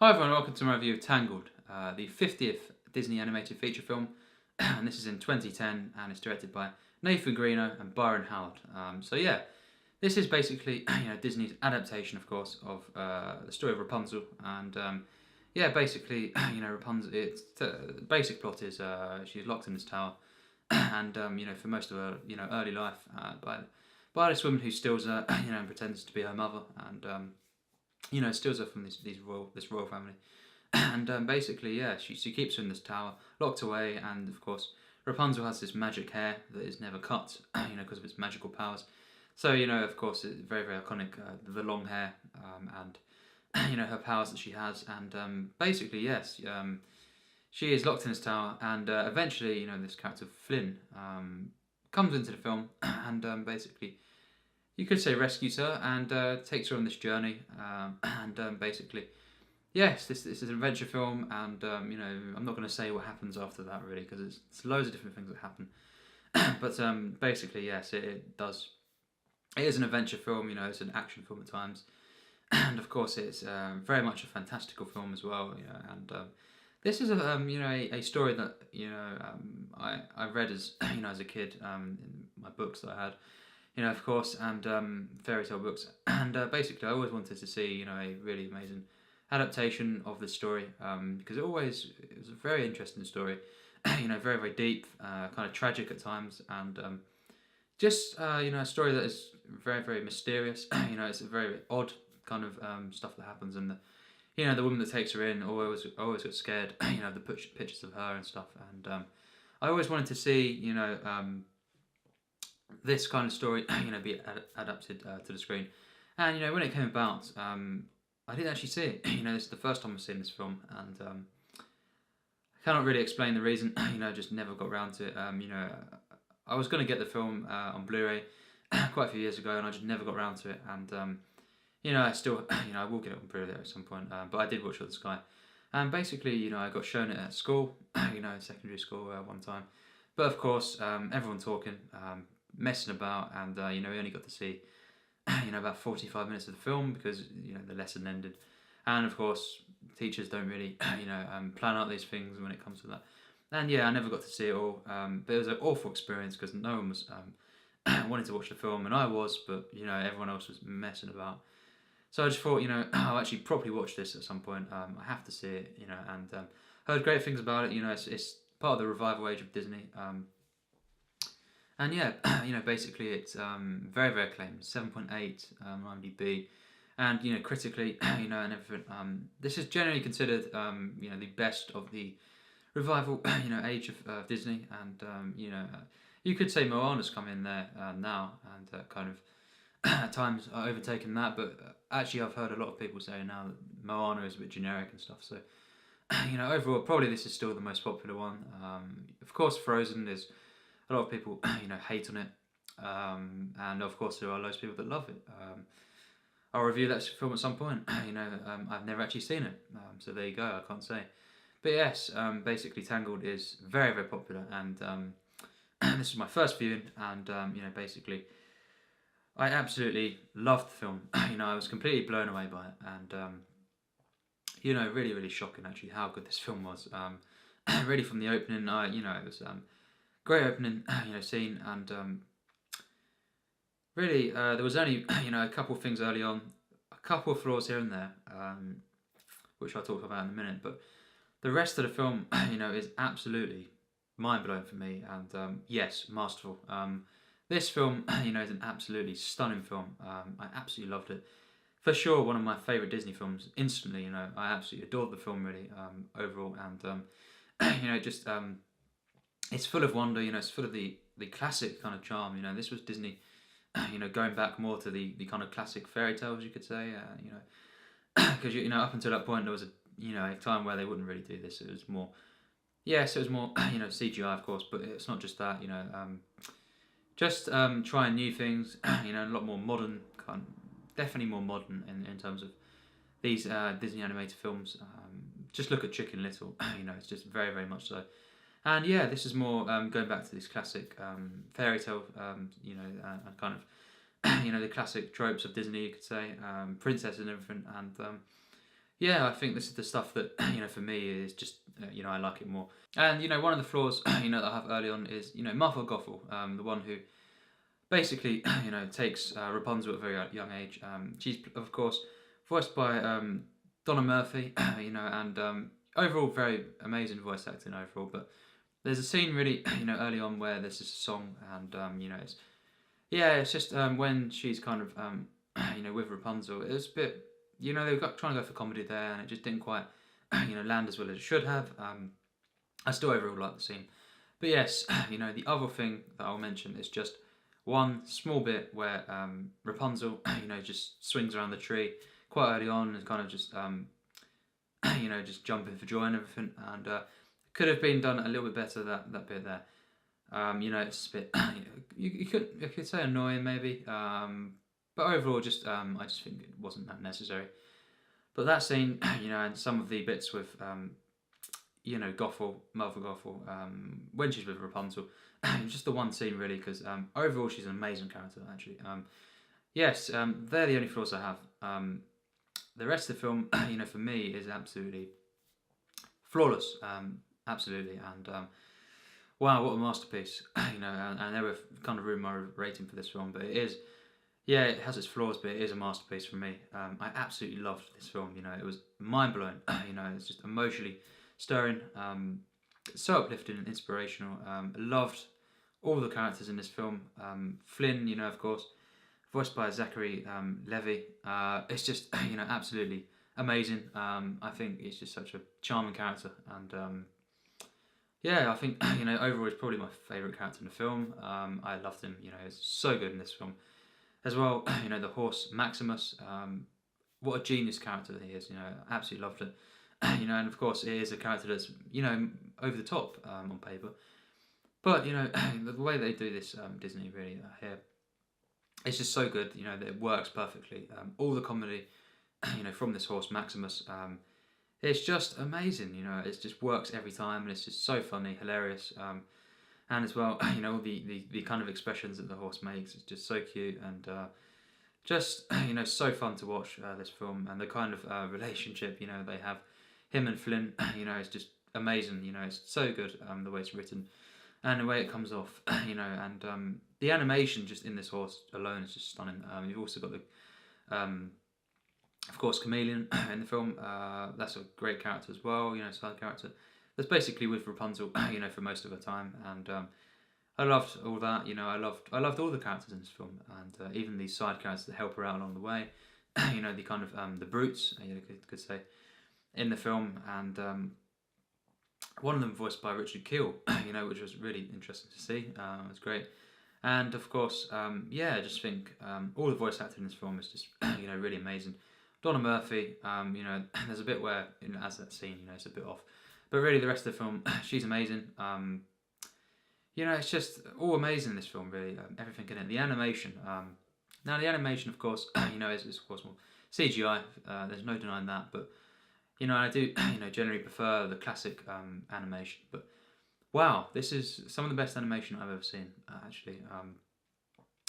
Hi everyone, welcome to my review of Tangled, the 50th Disney animated feature film, and this is in 2010, and it's directed by Nathan Greno and Byron. So yeah, this is basically Disney's adaptation, of course, of the story of Rapunzel, and yeah, basically Rapunzel. The basic plot is she's locked in this tower, and for most of her early life by this woman who steals her, and pretends to be her mother, and steals her from this royal family. And basically, yeah, she keeps her in this tower, locked away, and of course, Rapunzel has this magic hair that is never cut, because of its magical powers. So, of course, it's very, very iconic, the long hair, and, her powers that she has. And basically, yes, she is locked in this tower, and eventually, this character, Flynn, comes into the film, and basically you could say rescues her and takes her on this journey. And basically, yes, this is an adventure film, and I'm not going to say what happens after that really because it's loads of different things that happen. But basically, yes, it does. It is an adventure film. It's an action film at times, and of course, it's very much a fantastical film as well. And this is a story that I read as as a kid in my books that I had of course, and fairy tale books. And basically, I always wanted to see, a really amazing adaptation of this story because it was a very interesting story, very very deep, kind of tragic at times, and just a story that is very very mysterious. It's a very odd kind of stuff that happens, and the woman that takes her in always got scared. The pictures of her and stuff, and I always wanted to see, this kind of story, be adapted to the screen. And when it came about, I didn't actually see it. This is the first time I've seen this film, and I cannot really explain the reason. Just never got around to it. I was going to get the film on Blu-ray quite a few years ago, and I just never got around to it. And I still, I will get it on Blu-ray at some point. But I did watch it with this guy, and basically, I got shown it at school, secondary school one time. But of course, everyone talking. Messing about, and we only got to see about 45 minutes of the film because the lesson ended. And of course, teachers don't really plan out these things when it comes to that. And yeah, I never got to see it all, but it was an awful experience because no one was wanting to watch the film, and I was, but everyone else was messing about. So I just thought, I'll actually properly watch this at some point. I have to see it, and heard great things about it. It's part of the revival age of Disney. And yeah, basically it's very, very acclaimed, 7.8 on IMDb, and critically, and everything. This is generally considered, the best of the revival, age of Disney, and you could say Moana's come in there now, and kind of at times overtaken that. But actually, I've heard a lot of people say now that Moana is a bit generic and stuff. So overall, probably this is still the most popular one. Of course, Frozen is. A lot of people, hate on it, and of course there are loads of people that love it. I'll review that film at some point. I've never actually seen it, so there you go. I can't say, but yes, basically Tangled is very very popular, and this is my first viewing, and basically I absolutely loved the film. I was completely blown away by it, and really really shocking actually how good this film was. Really from the opening, it was. Great opening, scene, and really there was only a couple of things early on, a couple of flaws here and there, which I'll talk about in a minute. But the rest of the film, is absolutely mind blowing for me, and yes, masterful. This film, is an absolutely stunning film. I absolutely loved it. For sure, one of my favourite Disney films. Instantly, I absolutely adored the film really overall, and just. It's full of wonder, it's full of the classic kind of charm. This was Disney, going back more to the kind of classic fairy tales, you could say, because up until that point there was a time where they wouldn't really do this. It was more, yes, it was more CGI of course, but it's not just that. Just trying new things, a lot more modern, definitely more modern in terms of these Disney animated films. Just look at Chicken Little, it's just very very much so. And yeah, this is more going back to this classic fairy tale, and kind of, the classic tropes of Disney, you could say, princesses and everything. And yeah, I think this is the stuff that for me is just I like it more. And one of the flaws that I have early on is Martha Gothel, the one who basically takes Rapunzel at a very young age. She's of course voiced by Donna Murphy, and overall very amazing voice acting overall. But there's a scene really early on where there's just a song, and it's just when she's kind of with Rapunzel, it was a bit they were trying to go for comedy there, and it just didn't quite land as well as it should have. I still overall like the scene, but yes, the other thing that I'll mention is just one small bit where Rapunzel just swings around the tree quite early on and kind of just just jumping for joy and everything, and could have been done a little bit better, that bit there. It's a bit you could say annoying maybe, but overall just I just think it wasn't that necessary. But that scene, and some of the bits with Gothel, Mother Gothel, when she's with Rapunzel, just the one scene really, because overall she's an amazing character actually. Yes, they're the only flaws I have. The rest of the film, for me is absolutely flawless, absolutely, and wow, what a masterpiece, and I never kind of ruined my rating for this film, but it is, yeah, it has its flaws, but it is a masterpiece for me. I absolutely loved this film, it was mind-blowing, it's just emotionally stirring, so uplifting and inspirational. I loved all the characters in this film. Flynn, of course, voiced by Zachary Levi. It's just, absolutely amazing. I think he's just such a charming character, and yeah, I think overall he's probably my favourite character in the film. I loved him. It's so good in this film as well. The horse Maximus. What a genius character he is. Absolutely loved it. And of course it is a character that's over the top on paper, but the way they do this Disney really here, it's just so good. That it works perfectly. All the comedy, from this horse Maximus. It's just amazing, it just works every time, and it's just so funny, hilarious, and as well, all the kind of expressions that the horse makes is just so cute, and just, so fun to watch this film, and the kind of relationship, they have, him and Flynn, is just amazing, it's so good, the way it's written, and the way it comes off, and the animation just in this horse alone is just stunning. You've also got the of course, Chameleon in the film, that's a great character as well, side character. That's basically with Rapunzel, for most of her time, and I loved all that. I loved all the characters in this film, and even these side characters that help her out along the way. The kind of the brutes, could say, in the film, and one of them voiced by Richard Kiel, which was really interesting to see. It was great, and of course, I just think all the voice acting in this film is just really amazing. Donna Murphy, there's a bit where, as that scene, it's a bit off. But really, the rest of the film, she's amazing. It's just all amazing in this film, really. Everything in it. The animation. Now, the animation, of course, is of course more CGI. There's no denying that. But, I do, generally prefer the classic animation. But, wow, this is some of the best animation I've ever seen, actually.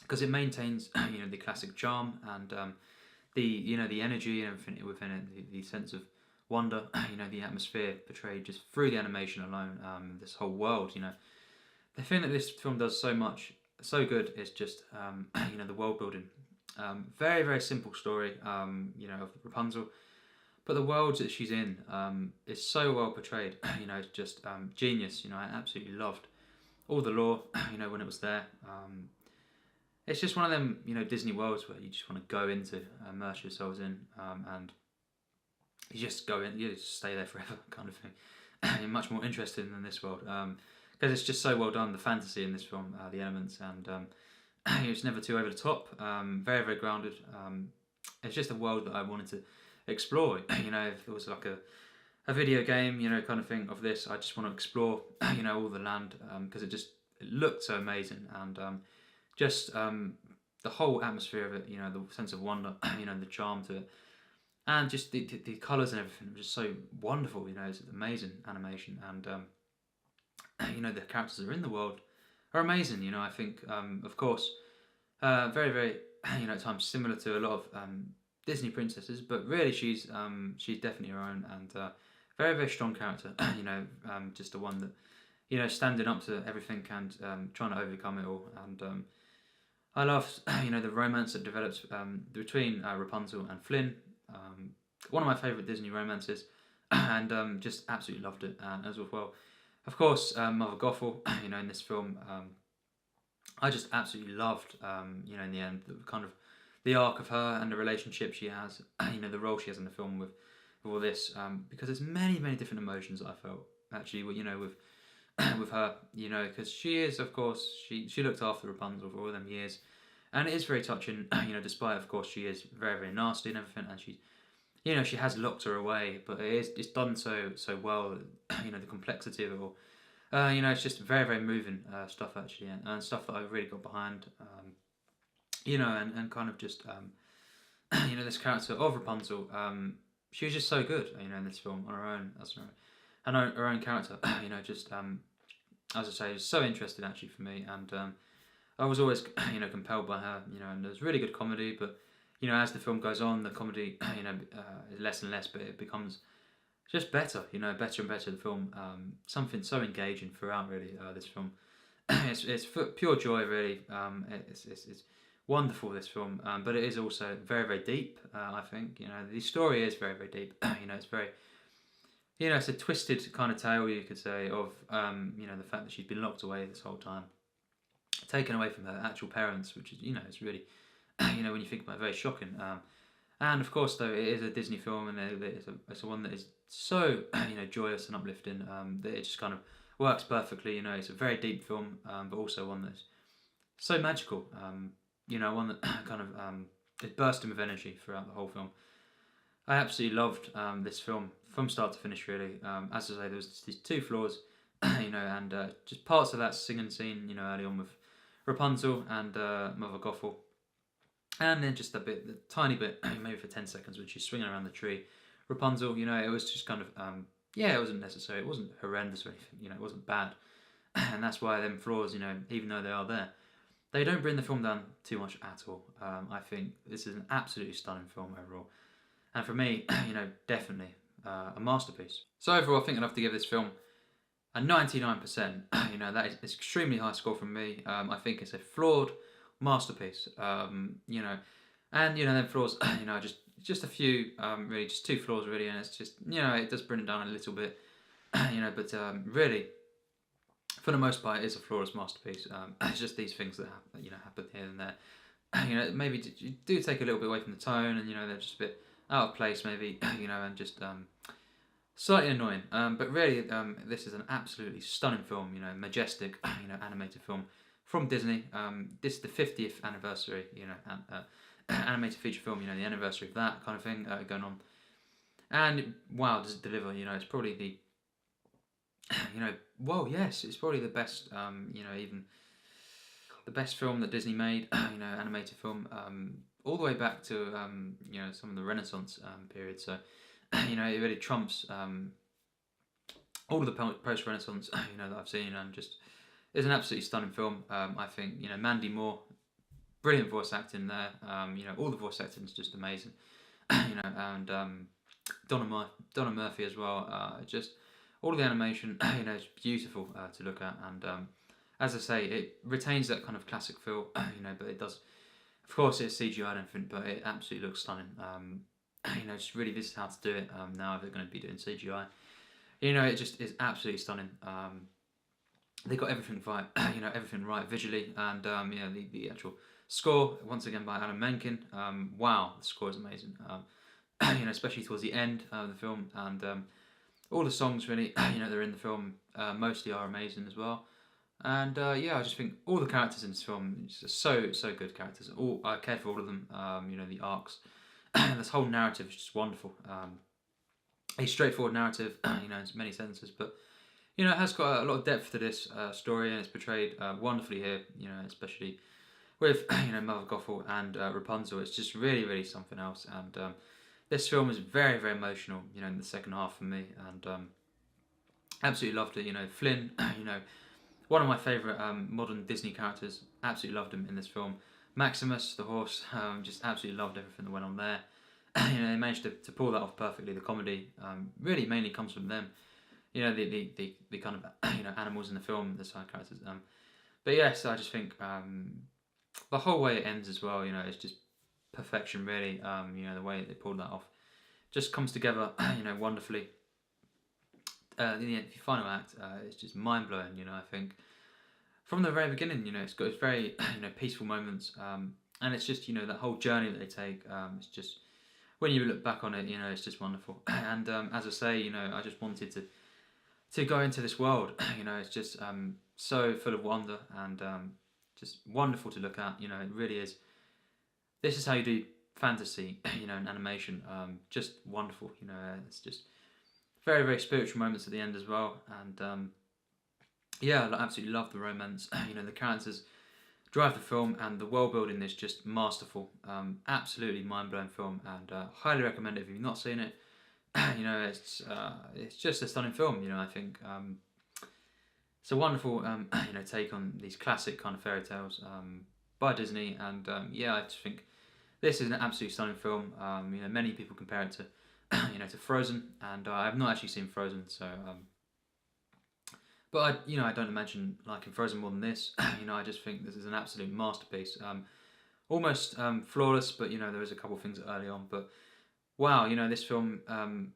Because it maintains, the classic charm and the energy and everything within it, the sense of wonder, the atmosphere portrayed just through the animation alone, this whole world, The thing that this film does so good is just, the world building. Very, very simple story, of Rapunzel, but the world that she's in is so well portrayed, it's just genius, I absolutely loved all the lore, when it was there. It's just one of them, Disney worlds where you just want to go into, immerse yourselves in, and you just go in, you just stay there forever, kind of thing. You're much more interested than this world, because it's just so well done. The fantasy in this film, the elements, and it's never too over the top. Very, very grounded. It's just a world that I wanted to explore. If there was like a video game, kind of thing of this, I just want to explore, all the land, because it looked so amazing, and just the whole atmosphere of it, the sense of wonder, the charm to it, and just the colours and everything was just so wonderful, it's amazing animation, and the characters that are in the world are amazing, I think, of course, very, very, at times similar to a lot of Disney princesses, but really she's definitely her own, and very very strong character. Just the one that standing up to everything and trying to overcome it all. And I love the romance that develops between Rapunzel and Flynn. One of my favourite Disney romances, and just absolutely loved it as well. Of course, Mother Gothel, in this film, I just absolutely loved, in the end, the arc of her and the relationship she has, the role she has in the film with all this, because there's many, many different emotions that I felt, actually, with with her, because she is, of course, she looked after Rapunzel for all them years, and it is very touching, despite, of course, she is very, very nasty and everything, and she has locked her away, but it's done so well, the complexity of it all. It's just very, very moving stuff, actually, and stuff that I really got behind, and kind of just, this character of Rapunzel, she was just so good, in this film on her own, and her own character, just, as I say, was so interesting, actually, for me, and I was always, compelled by her, and there's really good comedy, but, as the film goes on, the comedy, is less and less, but it becomes just better, better and better. The film, something so engaging throughout, really. This film, it's pure joy, really. It's wonderful, this film, but it is also very very deep. I think the story is very very deep. It's very, it's a twisted kind of tale, you could say, of the fact that she's been locked away this whole time, taken away from her actual parents, which is it's really when you think about it, very shocking. And of course, though, it is a Disney film, and it's a one that is so joyous and uplifting that it just kind of works perfectly. It's a very deep film, but also one that's so magical. One that kind of is bursting with energy throughout the whole film. I absolutely loved this film from start to finish. Really, as I say, there was these two floors, and just parts of that singing scene, early on with Rapunzel and Mother Gothel. And then just a tiny bit, maybe for 10 seconds, when she's swinging around the tree. Rapunzel, it was just kind of, it wasn't necessary. It wasn't horrendous or anything, it wasn't bad. And that's why them flaws, even though they are there, they don't bring the film down too much at all. I think this is an absolutely stunning film overall. And for me, definitely a masterpiece. So overall, I think I'd have to give this film a 99%. That is an extremely high score from me. I think it's a flawed masterpiece, and then flaws, just a few, really just two flaws, really, and it's just it does bring it down a little bit, but really, for the most part, it is a flawless masterpiece. It's just these things that happen here and there, maybe you do take a little bit away from the tone, and they're just a bit out of place, maybe, and just slightly annoying, but really, this is an absolutely stunning film, majestic, animated film from Disney. This is the 50th anniversary, animated feature film, the anniversary of that kind of thing going on. And wow, does it deliver? It's probably the, yes, it's probably the best, even the best film that Disney made, animated film, all the way back to, some of the Renaissance period. So, it really trumps all of the post-Renaissance, that I've seen, and just. It's an absolutely stunning film. I think Mandy Moore, brilliant voice acting there. All the voice acting is just amazing. And Donna Murphy as well. Just all of the animation, it's beautiful to look at. And as I say, it retains that kind of classic feel. But it does. Of course, it's CGI and everything, but it absolutely looks stunning. Just really, this is how to do it. Now they're going to be doing CGI. It just is absolutely stunning. They got everything right, everything right visually, and the actual score, once again by Alan Menken. Wow, the score is amazing. Especially towards the end of the film, and all the songs really, they're in the film, mostly are amazing as well. And I just think all the characters in this film, it's just so good characters. All I care for all of them. The arcs, this whole narrative is just wonderful. A straightforward narrative, in many senses, but. It has got a lot of depth to this story, and it's portrayed wonderfully here. Especially with Mother Gothel and Rapunzel. It's just really, really something else. And this film is very, very emotional. In the second half for me, and absolutely loved it. Flynn, one of my favourite modern Disney characters. Absolutely loved him in this film. Maximus, the horse, just absolutely loved everything that went on there. they managed to pull that off perfectly. The comedy really mainly comes from them. The kind of animals in the film, the side characters. But yes, I just think the whole way it ends as well. It's just perfection, really. The way they pulled that off just comes together, wonderfully. The final act is just mind blowing. I think from the very beginning, it's very peaceful moments, and it's just that whole journey that they take. It's just when you look back on it, it's just wonderful. And as I say, I just wanted to go into this world. It's just so full of wonder and just wonderful to look at. It really is. This is how you do fantasy, in animation. Just wonderful. It's just very, very spiritual moments at the end as well. And yeah, I absolutely love the romance. The characters drive the film, and the world building is just masterful. Absolutely mind blowing film, and highly recommend it if you've not seen it. It's just a stunning film. I think it's a wonderful take on these classic kind of fairy tales by Disney, and yeah, I just think this is an absolutely stunning film. Many people compare it to to Frozen, and I have not actually seen Frozen, so. But I don't imagine liking Frozen more than this. I just think this is an absolute masterpiece. Almost flawless, but there is a couple of things early on. But wow, this film. I'm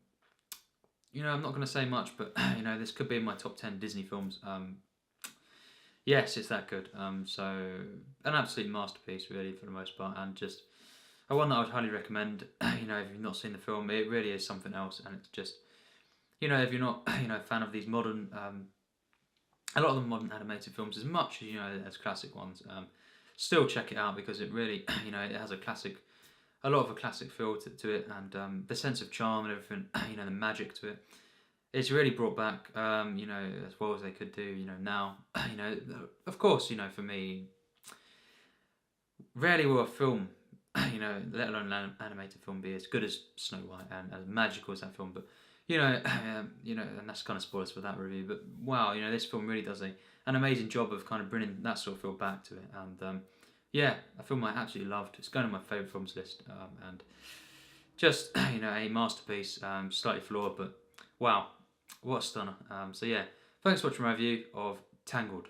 not going to say much, but this could be in my top 10 Disney films. Yes, it's that good. So an absolute masterpiece, really, for the most part, and just one that I would highly recommend. If you've not seen the film, it really is something else, and it's just if you're not a fan of these modern. A lot of the modern animated films, as much as as classic ones, still check it out because it really, it has a lot of a classic feel to it, and the sense of charm and everything, the magic to it. It's really brought back, as well as they could do, now. Of course, for me, rarely will a film, let alone an animated film, be as good as Snow White and as magical as that film, but. And that's kind of spoilers for that review. But wow, this film really does an amazing job of kind of bringing that sort of feel back to it. And yeah, a film I absolutely loved. It's going on my favourite films list, and just a masterpiece. Slightly flawed, but wow, what a stunner. So yeah, thanks for watching my review of Tangled.